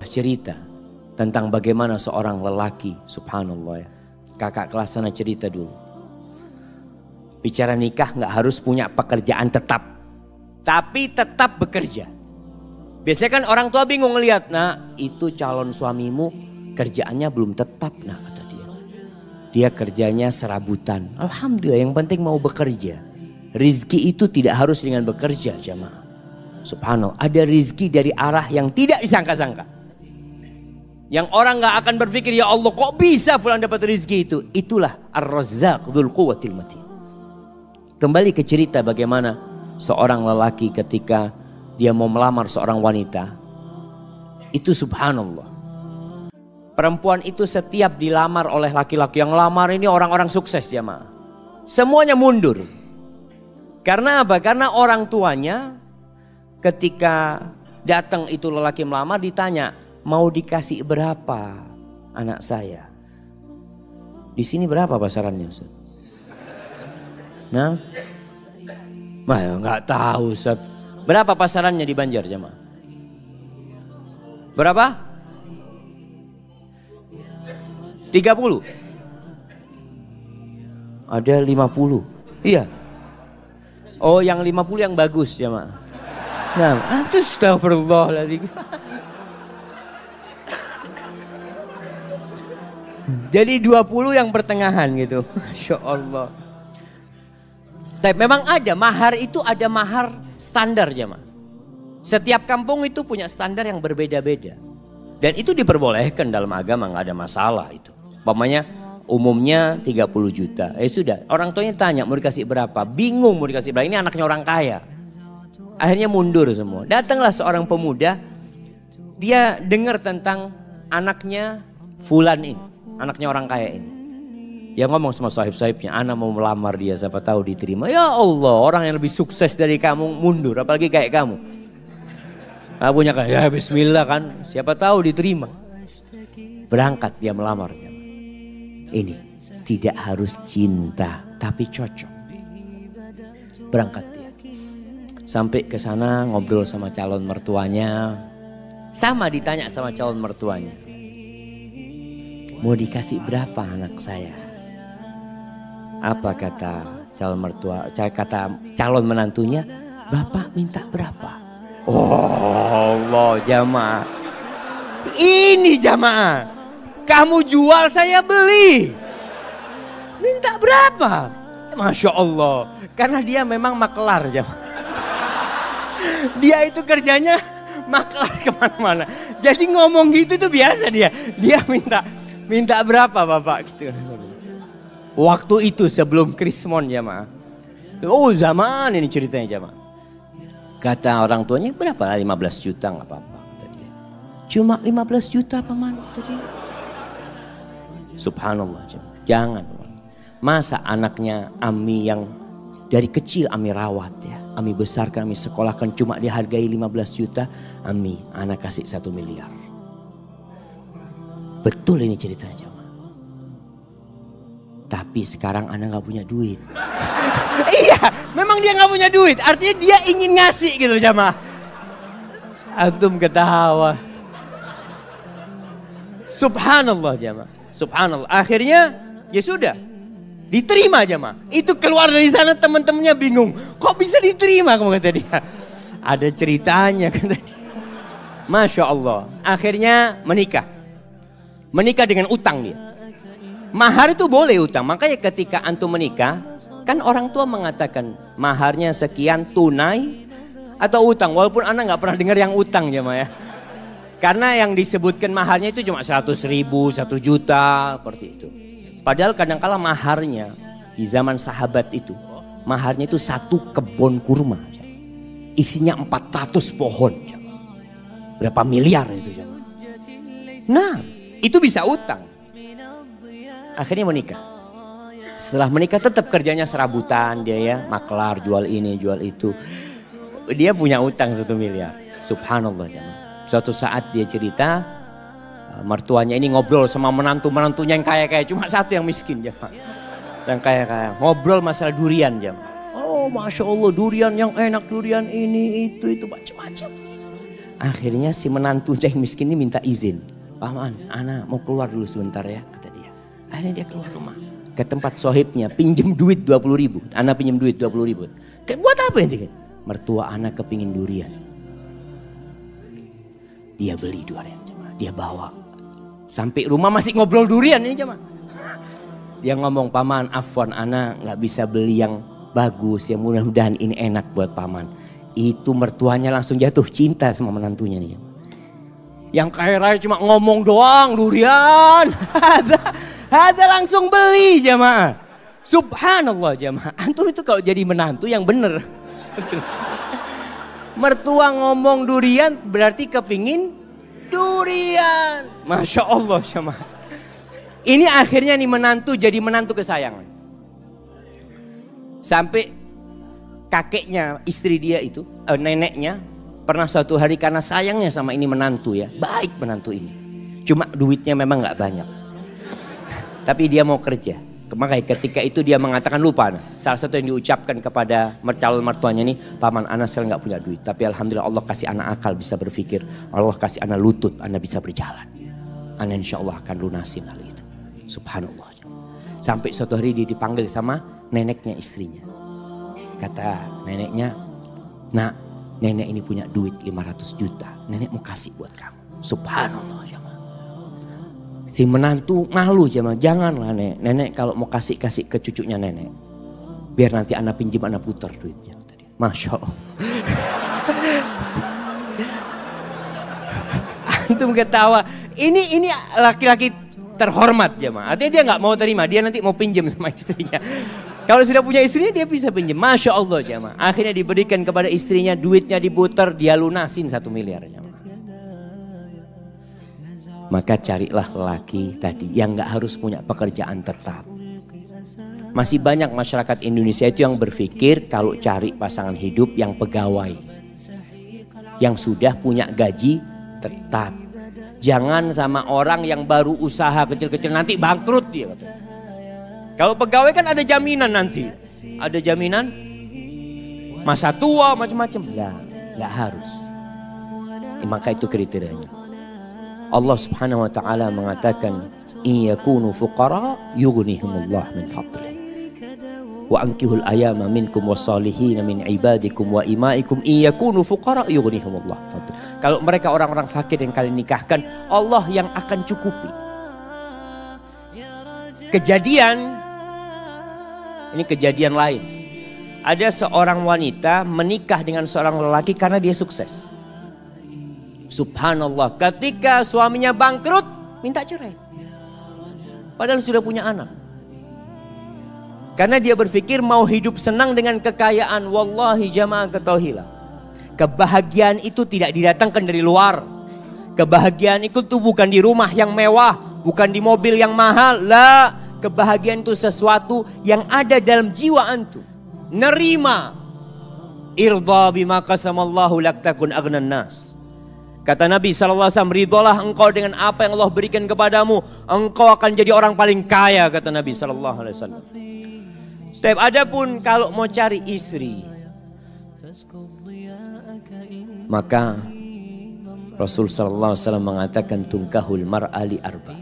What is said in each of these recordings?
cerita tentang bagaimana seorang lelaki, subhanallah ya. Kakak kelas sana cerita dulu. Bicara nikah nggak harus punya pekerjaan tetap, tapi tetap bekerja. Biasanya kan orang tua bingung ngelihat, nah itu calon suamimu kerjaannya belum tetap, nah kata dia. Dia kerjanya serabutan. Alhamdulillah, yang penting mau bekerja. Rizki itu tidak harus dengan bekerja, jamaah. Subhanallah, ada rizki dari arah yang tidak disangka-sangka. Yang orang gak akan berpikir, ya Allah kok bisa fulan dapat rizki itu. Itulah Ar-Razzaq Dzul Quwwatil Matin. Kembali ke cerita bagaimana seorang lelaki ketika dia mau melamar seorang wanita. Itu subhanallah. Perempuan itu setiap dilamar oleh laki-laki, yang lamar ini orang-orang sukses jamaah. Semuanya mundur. Karena apa? Karena orang tuanya ketika datang itu lelaki melamar ditanya, mau dikasih berapa anak saya? Di sini berapa pasarannya Ustaz? Nah, nggak tahu Ustaz. Berapa pasarannya di Banjar jemaah? Berapa? 30. Ada 50. Iya. Oh, yang 50 yang bagus jemaah. Nah, astagfirullahaladzim. Jadi 20 yang pertengahan gitu. Masya Allah. Tapi memang ada mahar, itu ada mahar standar jemaah. Setiap kampung itu punya standar yang berbeda-beda. Dan itu diperbolehkan dalam agama, nggak ada masalah itu. Umpamanya umumnya 30 juta. Sudah, orang tuanya tanya mau dikasih berapa. Bingung mau dikasih berapa, ini anaknya orang kaya. Akhirnya mundur semua. Datanglah seorang pemuda. Dia dengar tentang anaknya fulan ini. Anaknya orang kaya ini. Dia ngomong sama sahib-sahibnya, anak mau melamar dia, siapa tahu diterima. Ya Allah, orang yang lebih sukses dari kamu mundur, apalagi kayak kamu. Nah, punya kan, ya bismillah kan, siapa tahu diterima. Berangkat dia melamar. Ini tidak harus cinta, tapi cocok. Berangkat dia. Sampai ke sana ngobrol sama calon mertuanya. Sama ditanya sama calon mertuanya. Mau dikasih berapa anak saya? Apa kata calon mertua? Kata calon menantunya, Bapak minta berapa? Oh Allah jamaah. Ini jamaah. Kamu jual saya beli. Minta berapa? Masya Allah. Karena dia memang maklar jamaah. Dia itu kerjanya maklar kemana-mana. Jadi ngomong gitu tuh biasa dia. Dia minta berapa Bapak gitu. Waktu itu sebelum Krismon jamaah. Oh zaman ini ceritanya jamaah. Kata orang tuanya berapa? 15 juta nggak apa-apa kata dia. Cuma 15 juta paman kata dia. Subhanallah jamaah. Jangan. Masa anaknya Ami yang dari kecil Ami rawat ya. Ami besarkan, Ami sekolahkan cuma dihargai 15 juta. Ami anak kasih 1 miliar. Betul ini ceritanya jamaah. Tapi sekarang anak gak punya duit. Iya, memang dia gak punya duit. Artinya dia ingin ngasih gitu jamaah. Antum ketawa. Subhanallah jamaah. Subhanallah. Akhirnya ya sudah. Diterima jamaah. Itu keluar dari sana teman-temannya bingung. Kok bisa diterima kamu kata dia. Ada ceritanya kata dia. Masya Allah. Akhirnya menikah. Menikah dengan utang dia. Mahar itu boleh utang. Makanya ketika antum menikah, kan orang tua mengatakan maharnya sekian tunai atau utang. Walaupun anak nggak pernah dengar yang utang jemaah ya. Karena yang disebutkan maharnya itu cuma 100.000, 1 juta seperti itu. Padahal kadang-kala maharnya di zaman sahabat itu, maharnya itu 1 kebun kurma. Isinya 400 pohon. Berapa miliar itu jemaah. Nah, itu bisa utang. Akhirnya menikah. Setelah menikah tetap kerjanya serabutan dia ya. Maklar, jual ini, jual itu. Dia punya utang 1 miliar. Subhanallah jemaah. Suatu saat dia cerita. Mertuanya ini ngobrol sama menantu-menantunya yang kaya-kaya. Cuma satu yang miskin jemaah. Yang kaya-kaya. Ngobrol masalah durian jemaah. Oh Masya Allah durian yang enak. Durian ini, itu macam-macam. Akhirnya si menantu yang miskin ini minta izin. Paman, ana mau keluar dulu sebentar ya, kata dia. Akhirnya dia keluar rumah. Ke tempat sohibnya, pinjem duit 20.000. Ana pinjem duit 20.000. Buat apa ini? Mertua ana kepingin durian. Dia beli durian, dia bawa. Sampai rumah masih ngobrol durian ini jemaah. Dia ngomong, paman afwan ana gak bisa beli yang bagus, yang mudah-mudahan ini enak buat paman. Itu mertuanya langsung jatuh cinta sama menantunya nih. Yang kaya raya cuma ngomong doang durian. Ada langsung beli jemaah. Subhanallah jemaah. Antum itu kalau jadi menantu yang bener. Mertua ngomong durian berarti kepingin durian. Masya Allah jemaah. Ini akhirnya nih menantu jadi menantu kesayangan. Sampai kakeknya istri dia itu, neneknya pernah suatu hari karena sayangnya sama ini menantu ya. Baik menantu ini. Cuma duitnya memang gak banyak. Tapi dia mau kerja. Makanya ketika itu dia mengatakan lupa. Salah satu yang diucapkan kepada calon mertuanya nih, paman ana sekarang gak punya duit. Tapi alhamdulillah Allah kasih anak akal bisa berpikir. Allah kasih anak lutut, anak bisa berjalan. Anak insya Allah akan lunasin hal itu. Subhanallah. Sampai suatu hari dia dipanggil sama neneknya istrinya. Kata neneknya, nak nenek ini punya duit 500 juta. Nenek mau kasih buat kamu. Subhanallah. Si menantu malu jemaah, janganlah nenek kalau mau kasih ke cucunya nenek. Biar nanti anak pinjam anak putar duitnya. Masya Allah. Antum ketawa. Ini laki-laki terhormat jemaah. Artinya dia nggak mau terima, dia nanti mau pinjam sama istrinya. Kalau sudah punya istrinya dia bisa pinjam. Masya Allah jemaah. Akhirnya diberikan kepada istrinya, duitnya diputar, dia lunasin 1 miliar jemaah. Maka carilah lelaki tadi yang gak harus punya pekerjaan tetap. Masih banyak masyarakat Indonesia itu yang berpikir kalau cari pasangan hidup yang pegawai. Yang sudah punya gaji tetap. Jangan sama orang yang baru usaha kecil-kecil nanti bangkrut dia. Kalau pegawai kan ada jaminan nanti. Ada jaminan masa tua macam-macam. Gak harus. Maka itu kriterianya. Allah Subhanahu wa taala mengatakan in yakunu fuqara yughnihimullah min fadlih wa ankihul ayama minkum wassalihin min ibadikum wa imaikum in yakunu fuqara yughnihimullah fadlih. Kalau mereka orang-orang fakir yang kalian nikahkan, Allah yang akan cukupi. Ini kejadian lain. Ada seorang wanita menikah dengan seorang lelaki karena dia sukses. Subhanallah, ketika suaminya bangkrut minta cerai. Padahal sudah punya anak. Karena dia berpikir mau hidup senang dengan kekayaan. Wallahi jamaah ketahuilah, kebahagiaan itu tidak didatangkan dari luar. Kebahagiaan itu tuh bukan di rumah yang mewah, bukan di mobil yang mahal. La, kebahagiaan itu sesuatu yang ada dalam jiwa antum. Nerima. Irda bima qasamallahu lak takun aghnan nas. Kata Nabi SAW, ridholah engkau dengan apa yang Allah berikan kepadamu. Engkau akan jadi orang paling kaya, kata Nabi SAW. Tapi adapun kalau mau cari istri, maka Rasul SAW mengatakan tungkahul mar'ali arba.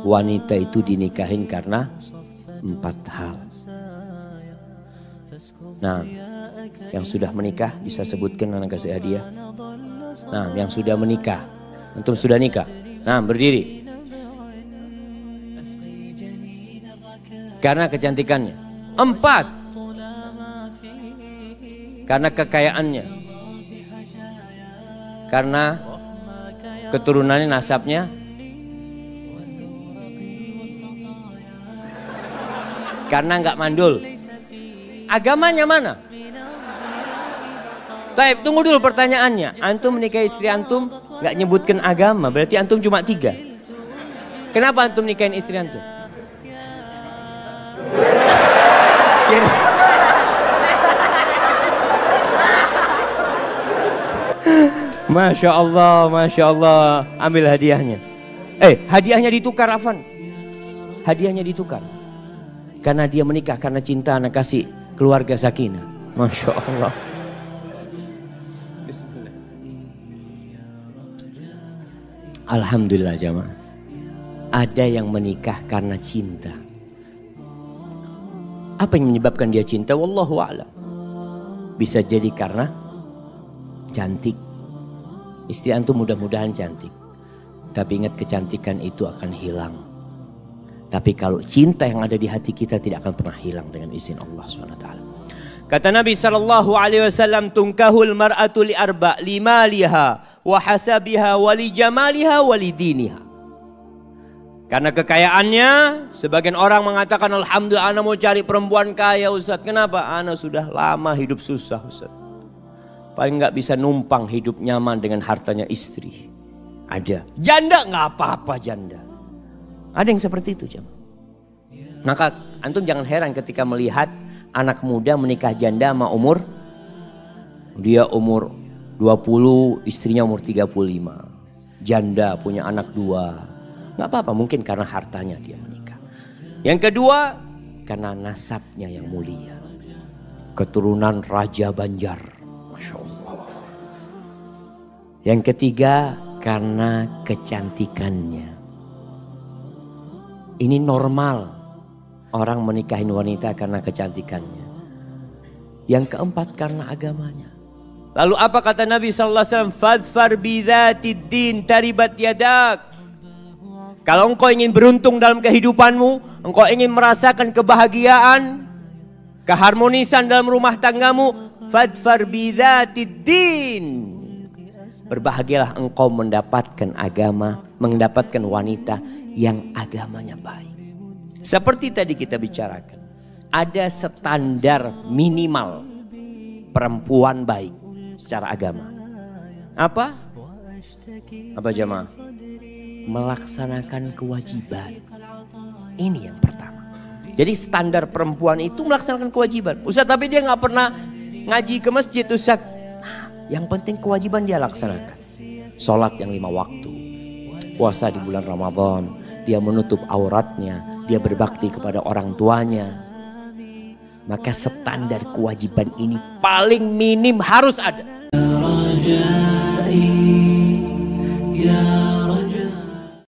Wanita itu dinikahin karena 4 hal. Nah, yang sudah menikah bisa sebutkan, anak kasih hadiah. Nah, yang sudah menikah, antum sudah nikah. Nah, berdiri. Karena kecantikannya. 4. Karena kekayaannya. Karena keturunannya, nasabnya. Karena nggak mandul. Agamanya mana? Taib, tunggu dulu pertanyaannya. Antum menikahi istri antum nggak nyebutkan agama, berarti antum cuma 3. Kenapa antum nikahin istri antum? Masya Allah, Masya Allah. Ambil hadiahnya. Hadiahnya ditukar, Afan. Hadiahnya ditukar. Karena dia menikah karena cinta, anak kasih keluarga sakinah. Masya Allah. Alhamdulillah jamaah. Ada yang menikah karena cinta. Apa yang menyebabkan dia cinta? Wallahu a'lam. Bisa jadi karena cantik. Istri antum mudah-mudahan cantik. Tapi ingat, kecantikan itu akan hilang. Tapi kalau cinta yang ada di hati kita tidak akan pernah hilang dengan izin Allah SWT. Kata Nabi SAW, tunkahul mar'atu li arba' limaliha wa hasabiha wa li jamaliha wa li diniha. Karena kekayaannya, sebagian orang mengatakan, alhamdulillah ana mau cari perempuan kaya Ustaz. Kenapa? Ana sudah lama hidup susah Ustaz. Paling nggak bisa numpang hidup nyaman dengan hartanya istri. Ada. Janda nggak apa-apa janda. Ada yang seperti itu jemaah. Maka antum jangan heran ketika melihat anak muda menikah janda sama umur. Dia umur 20, istrinya umur 35. Janda punya anak 2. Nggak apa-apa, mungkin karena hartanya dia menikah. Yang kedua, karena nasabnya yang mulia. Keturunan Raja Banjar. Masya Allah. Yang ketiga, karena kecantikannya. Ini normal. Orang menikahin wanita karena kecantikannya. Yang keempat, karena agamanya. Lalu apa kata Nabi SAW? Fadfar bidhatid din taribat yadak. Kalau engkau ingin beruntung dalam kehidupanmu, engkau ingin merasakan kebahagiaan, keharmonisan dalam rumah tanggamu, fadfar bidhatid din. Berbahagialah engkau mendapatkan agama, mendapatkan wanita yang agamanya baik. Seperti tadi kita bicarakan, ada standar minimal perempuan baik secara agama. Apa? Apa jemaah? Melaksanakan kewajiban. Ini yang pertama. Jadi standar perempuan itu melaksanakan kewajiban. Ustaz, tapi dia nggak pernah ngaji ke masjid Ustaz. Nah, yang penting kewajiban dia laksanakan. Sholat yang 5 waktu. Puasa di bulan Ramadan. Dia menutup auratnya. Dia berbakti kepada orang tuanya. Maka standar kewajiban ini paling minim harus ada.